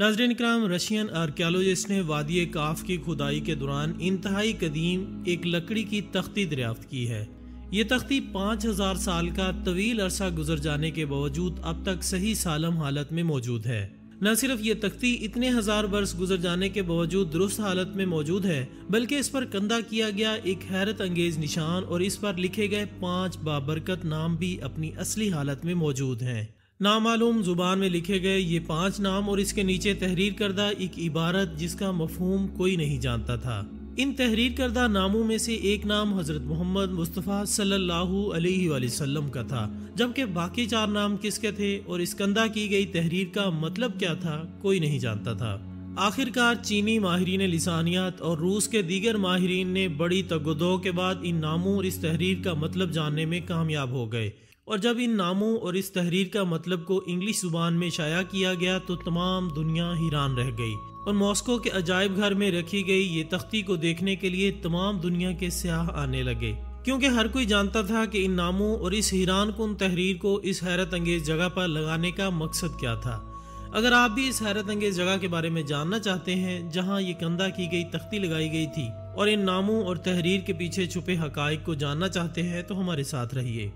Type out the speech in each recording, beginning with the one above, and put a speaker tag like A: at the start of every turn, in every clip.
A: ناظرین اکرام، رشین آرکیالوجسٹ نے وادی کاف کی کھدائی کے دوران انتہائی قدیم ایک لکڑی کی تختی دریافت کی ہے۔ یہ تختی 5000 سال کا طویل عرصہ گزر جانے کے باوجود اب تک صحیح سالم حالت میں موجود ہے۔ نہ صرف یہ تختی اتنے ہزار برس گزر جانے کے باوجود درست حالت میں موجود ہے، بلکہ اس پر کندہ کیا گیا ایک حیرت انگیز نشان اور اس پر لکھے گئے 5 بابرکت نام بھی اپنی اصلی حالت میں موجود ہیں۔ نامعلوم زبان میں لکھے گئے یہ 5 نام اور اس کے نیچے تحریر کردہ ایک عبارت جس کا مفہوم کوئی نہیں جانتا تھا۔ ان تحریر کردہ ناموں میں سے ایک نام حضرت محمد مصطفیٰ صلی اللہ علیہ وآلہ وسلم کا تھا، جبکہ باقی 4 نام کس کے تھے اور اس کندہ کی گئی تحریر کا مطلب کیا تھا کوئی نہیں جانتا تھا۔ آخرکار چینی ماہرین لسانیات اور روس کے دیگر ماہرین نے بڑی تگ و دو کے بعد ان ناموں اور اس تحریر کا مطلب جاننے میں کامیاب ہو گئے، اور جب ان ناموں اور اس تحریر کا مطلب کو انگلش زبان میں شائع کیا گیا تو تمام دنیا حیران رہ گئی، اور ماسکو کے عجائب گھر میں رکھی گئی یہ تختی کو دیکھنے کے لیے تمام دنیا کے سیاح آنے لگے، کیونکہ ہر کوئی جانتا تھا کہ ان ناموں اور اس حیران کن تحریر کو اس حیرت انگیز جگہ پر لگانے کا مقصد کیا تھا۔ اگر آپ بھی اس حیرت انگیز جگہ کے بارے میں جاننا چاہتے ہیں جہاں یہ کندہ کی گئی تختی لگائی گئی تھی، اور ان ناموں اور تحریر کے پیچھے چھپے حقائق کو جاننا چاہتے ہیں تو ہمارے ساتھ رہیے۔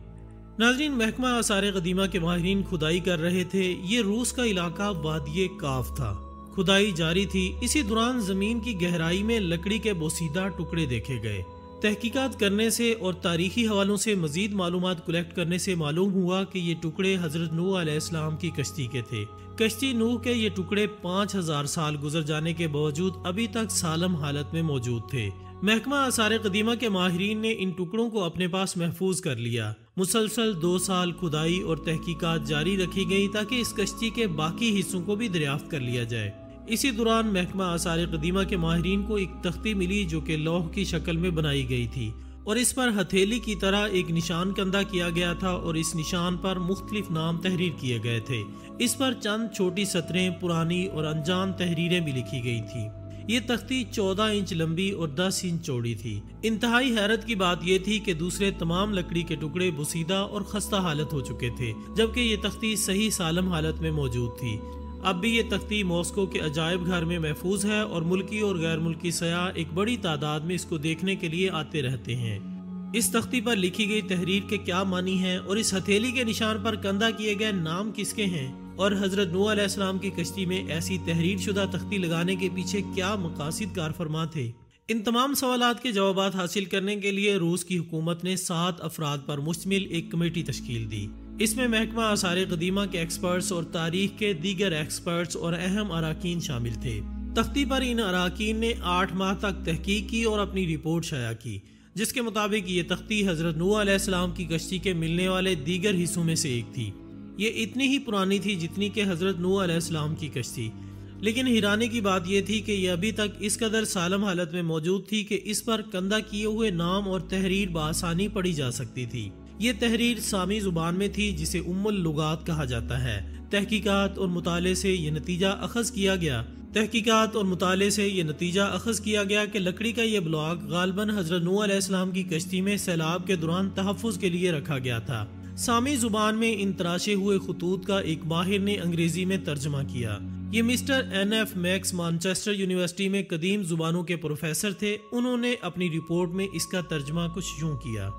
A: ناظرین، محکمہ آثار قدیمہ کے ماہرین کھدائی کر رہے تھے۔ یہ روس کا علاقہ وادی کاف تھا۔ کھدائی جاری تھی۔ اسی دوران زمین کی گہرائی میں لکڑی کے بوسیدہ ٹکڑے دیکھے گئے۔ تحقیقات کرنے سے اور تاریخی حوالوں سے مزید معلومات کلیکٹ کرنے سے معلوم ہوا کہ یہ ٹکڑے حضرت نوح علیہ السلام کی کشتی کے تھے۔ کشتی نوح کے یہ ٹکڑے 5000 سال گزر جانے کے باوجود ابھی تک سالم حالت میں موجود تھے۔ محکمہ آثار قدیمہ کے ماہرین نے ان ٹکڑوں کو اپنے پاس محفوظ کر لیا۔ مسلسل 2 سال کھدائی اور تحقیقات جاری رکھی گئی تاکہ اس کشتی کے باقی حصوں کو بھی دریافت کر لیا جائے۔ اسی دوران محکمہ آثار قدیمہ کے ماہرین کو ایک تختی ملی جو کہ لوح کی شکل میں بنائی گئی تھی، اور اس پر ہتھیلی کی طرح ایک نشان کندہ کیا گیا تھا، اور اس نشان پر مختلف نام تحریر کیے گئے تھے۔ اس پر چند چھوٹی سطریں پرانی اور انجان تحریریں بھی لکھی گئی تھیں۔ یہ تختی 14 انچ لمبی اور 10 انچ چوڑی تھی۔ انتہائی حیرت کی بات یہ تھی کہ دوسرے تمام لکڑی کے ٹکڑے بوسیدہ اور خستہ حالت ہو چکے تھے، جبکہ یہ تختی صحیح سالم حالت میں موجود تھی۔ اب بھی یہ تختی ماسکو کے عجائب گھر میں محفوظ ہے، اور ملکی اور غیر ملکی سیاح ایک بڑی تعداد میں اس کو دیکھنے کے لیے آتے رہتے ہیں۔ اس تختی پر لکھی گئی تحریر کے کیا معنی ہیں، اور اس ہتھیلی کے نشان پر کندہ کیے گئے نام کس کے ہیں، اور حضرت نوح علیہ السلام کی کشتی میں ایسی تحریر شدہ تختی لگانے کے پیچھے کیا مقاصد کار فرما تھے؟ ان تمام سوالات کے جوابات حاصل کرنے کے لیے روس کی حکومت نے 7 افراد پر مشتمل ایک کمیٹی تشکیل دی۔ اس میں محکمہ آثار قدیمہ کے ایکسپرٹس اور تاریخ کے دیگر ایکسپرٹس اور اہم اراکین شامل تھے۔ تختی پر ان اراکین نے 8 ماہ تک تحقیق کی اور اپنی رپورٹ شائع کی، جس کے مطابق یہ تختی حضرت نوح علیہ السلام کی کشتی کے ملنے والے دیگر حصوں میں سے ایک تھی۔ یہ اتنی ہی پرانی تھی جتنی کہ حضرت نوح علیہ السلام کی کشتی، لیکن حیرانی کی بات یہ تھی کہ یہ ابھی تک اس قدر سالم حالت میں موجود تھی کہ اس پر کندہ کیے ہوئے نام اور تحریر بآسانی پڑھی جا سکتی تھی۔ یہ تحریر سامی زبان میں تھی جسے ام اللغات کہا جاتا ہے۔ تحقیقات اور مطالعے سے یہ نتیجہ اخذ کیا گیا کہ لکڑی کا یہ بلاک غالباً حضرت نوح علیہ السلام کی کشتی میں سیلاب کے دوران تحفظ کے لیے رکھا گیا تھا۔ سامی زبان میں ان تراشے ہوئے خطوط کا ایک ماہر نے انگریزی میں ترجمہ کیا۔ یہ mister NF Max Manchester university میں قدیم زبانوں کے پروفیسر تھے۔ انہوں نے اپنی رپورٹ میں اس کا ترجمہ کچھ یوں کیا: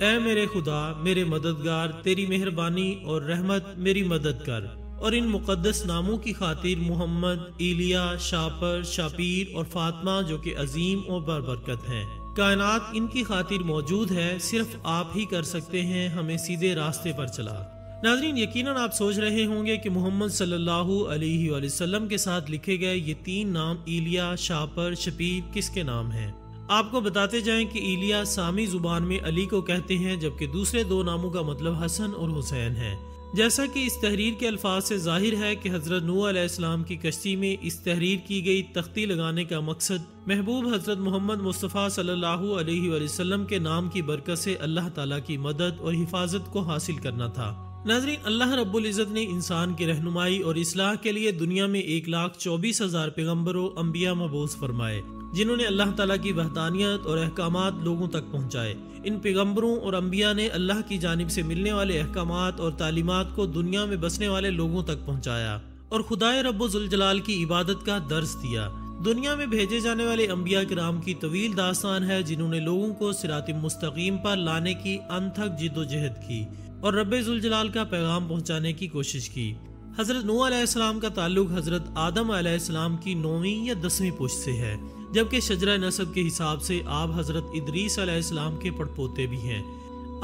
A: اے میرے خدا، میرے مددگار، تیری مہربانی اور رحمت میری مدد کر، اور ان مقدس ناموں کی خاطر محمد، ایلیا، شاپر، شاپیر اور فاطمہ جو کہ عظیم اور بابرکت ہیں۔ کائنات ان کی خاطر موجود ہے، صرف آپ ہی کر سکتے ہیں ہمیں سیدھے راستے پر چلا۔ ناظرین، یقیناً آپ سوچ رہے ہوں گے کہ محمد صلی اللہ علیہ وآلہ وسلم کے ساتھ لکھے گئے یہ 3 نام ایلیا، شاپر، شپیر کس کے نام ہیں؟ آپ کو بتاتے جائیں کہ ایلیا سامی زبان میں علی کو کہتے ہیں، جبکہ دوسرے 2 ناموں کا مطلب حسن اور حسین ہے۔ جیسا کہ اس تحریر کے الفاظ سے ظاہر ہے کہ حضرت نوح علیہ السلام کی کشتی میں اس تحریر کی گئی تختی لگانے کا مقصد محبوب حضرت محمد مصطفیٰ صلی اللہ علیہ وآلہ وسلم کے نام کی برکت سے اللہ تعالیٰ کی مدد اور حفاظت کو حاصل کرنا تھا۔ ناظرین، اللہ رب العزت نے انسان کی رہنمائی اور اصلاح کے لیے دنیا میں 1,24,000 پیغمبروں انبیاء مبعوث فرمائے، جنہوں نے اللہ تعالیٰ کی وحدانیت اور احکامات لوگوں تک پہنچائے۔ ان پیغمبروں اور انبیاء نے اللہ کی جانب سے ملنے والے احکامات اور تعلیمات کو دنیا میں بسنے والے لوگوں تک پہنچایا۔ اور خدائے رب ذوالجلال کی عبادت کا درس دیا۔ دنیا میں بھیجے جانے والے انبیاء کرام کی طویل داستان ہے جنہوں نے لوگوں کو صراط مستقیم پر لانے کی انتھک جد و جہد کی اور رب ذوالجلال کا پیغام پہنچانے کی کوشش کی۔ حضرت نوح علیہ السلام کا تعلق حضرت آدم علیہ السلام کی 9ویں یا 10ویں پشت سے ہے، جبکہ شجرہ نسب کے حساب سے آپ حضرت ادریس علیہ السلام کے پڑپوتے بھی ہیں۔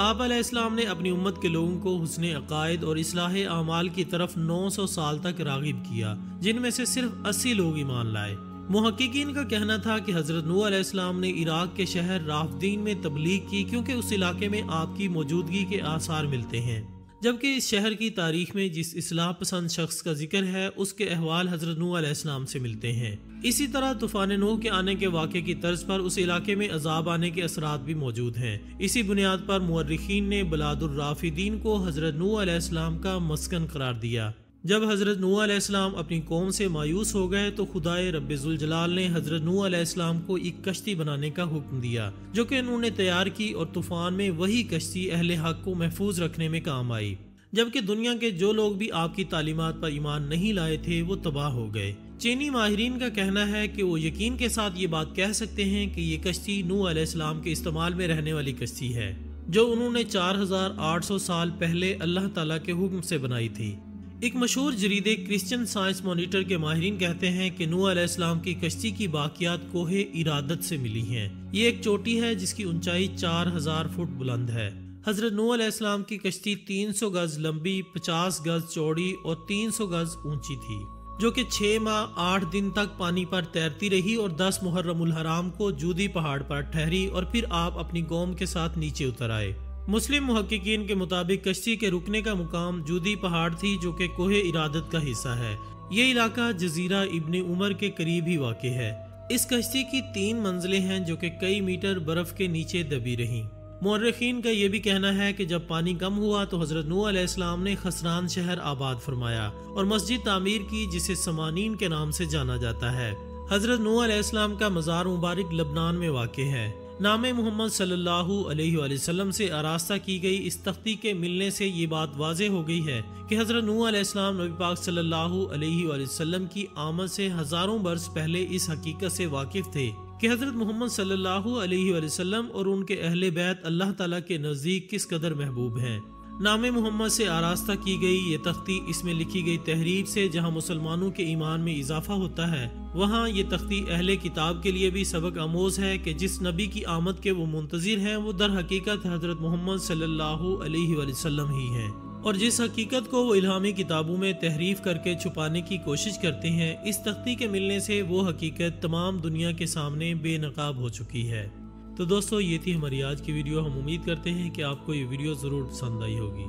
A: آپ علیہ السلام نے اپنی امت کے لوگوں کو حسن عقائد اور اصلاح اعمال کی طرف 900 سال تک راغب کیا، جن میں سے صرف 80 لوگ ایمان لائے۔ محققین کا کہنا تھا کہ حضرت نوح علیہ السلام نے عراق کے شہر رافدین میں تبلیغ کی کیونکہ اس علاقے میں آپ کی موجودگی کے آثار ملتے ہیں، جبکہ اس شہر کی تاریخ میں جس اصلاح پسند شخص کا ذکر ہے اس کے احوال حضرت نوح علیہ السلام سے ملتے ہیں۔ اسی طرح طوفان نوح کے آنے کے واقعے کی طرز پر اس علاقے میں عذاب آنے کے اثرات بھی موجود ہیں۔ اسی بنیاد پر مورخین نے بلاد الرافدین کو حضرت نوح علیہ السلام کا مسکن قرار دیا۔ جب حضرت نوح علیہ السلام اپنی قوم سے مایوس ہو گئے تو خدائے رب ذوالجلال نے حضرت نوح علیہ السلام کو ایک کشتی بنانے کا حکم دیا، جو کہ انہوں نے تیار کی، اور طوفان میں وہی کشتی اہل حق کو محفوظ رکھنے میں کام آئی، جبکہ دنیا کے جو لوگ بھی آپ کی تعلیمات پر ایمان نہیں لائے تھے وہ تباہ ہو گئے۔ چینی ماہرین کا کہنا ہے کہ وہ یقین کے ساتھ یہ بات کہہ سکتے ہیں کہ یہ کشتی نوح علیہ السلام کے استعمال میں رہنے والی کشتی ہے، جو انہوں نے 4800 سال پہلے اللہ تعالیٰ کے حکم سے بنائی تھی۔ ایک مشہور جریدے کرسچن سائنس مانیٹر کے ماہرین کہتے ہیں کہ نوح علیہ السلام کی کشتی کی باقیات کوہ ارادت سے ملی ہیں۔ یہ ایک چوٹی ہے جس کی اونچائی 4000 فٹ بلند ہے۔ حضرت نوح علیہ السلام کی کشتی 300 گز لمبی، 50 گز چوڑی اور 300 گز اونچی تھی، جو کہ 6 ماہ 8 دن تک پانی پر تیرتی رہی اور 10 محرم الحرام کو جودی پہاڑ پر ٹھہری اور پھر آپ اپنی قوم کے ساتھ نیچے اتر آئے۔ مسلم محققین کے مطابق کشتی کے رکنے کا مقام جودی پہاڑ تھی، جو کہ کوہ ارادت کا حصہ ہے۔ یہ علاقہ جزیرہ ابن عمر کے قریب ہی واقع ہے۔ اس کشتی کی 3 منزلیں ہیں جو کہ کئی میٹر برف کے نیچے دبی رہیں۔ مورخین کا یہ بھی کہنا ہے کہ جب پانی کم ہوا تو حضرت نوح علیہ السلام نے خسران شہر آباد فرمایا اور مسجد تعمیر کی، جسے سمانین کے نام سے جانا جاتا ہے۔ حضرت نوح علیہ السلام کا مزار مبارک لبنان میں واقع ہے۔ نام محمد صلی اللہ علیہ وآلہ وسلم سے آراستہ کی گئی اس تختی کے ملنے سے یہ بات واضح ہو گئی ہے کہ حضرت نوح علیہ السلام نبی پاک صلی اللہ علیہ وآلہ وسلم کی آمد سے ہزاروں برس پہلے اس حقیقت سے واقف تھے کہ حضرت محمد صلی اللہ علیہ وآلہ وسلم اور ان کے اہل بیت اللہ تعالیٰ کے نزدیک کس قدر محبوب ہیں۔ نام محمد سے آراستہ کی گئی یہ تختی اس میں لکھی گئی تحریر سے جہاں مسلمانوں کے ایمان میں اضافہ ہوتا ہے، وہاں یہ تختی اہل کتاب کے لیے بھی سبق آموز ہے کہ جس نبی کی آمد کے وہ منتظر ہیں وہ در حقیقت حضرت محمد صلی اللہ علیہ وآلہ وسلم ہی ہیں، اور جس حقیقت کو وہ الہامی کتابوں میں تحریف کر کے چھپانے کی کوشش کرتے ہیں، اس تختی کے ملنے سے وہ حقیقت تمام دنیا کے سامنے بے نقاب ہو چکی ہے۔ تو دوستو، یہ تھی ہماری آج کی ویڈیو۔ ہم امید کرتے ہیں کہ آپ کو یہ ویڈیو ضرور پسند آئی ہوگی۔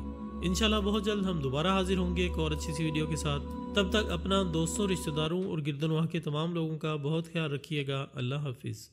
A: انشاءاللہ بہت جلد ہم دوبارہ حاضر ہوں گے ایک اور اچھی سی ویڈیو کے ساتھ۔ تب تک اپنا دوستوں، رشتہ داروں اور گردنواہ کے تمام لوگوں کا بہت خیال رکھیے گا۔ اللہ حافظ۔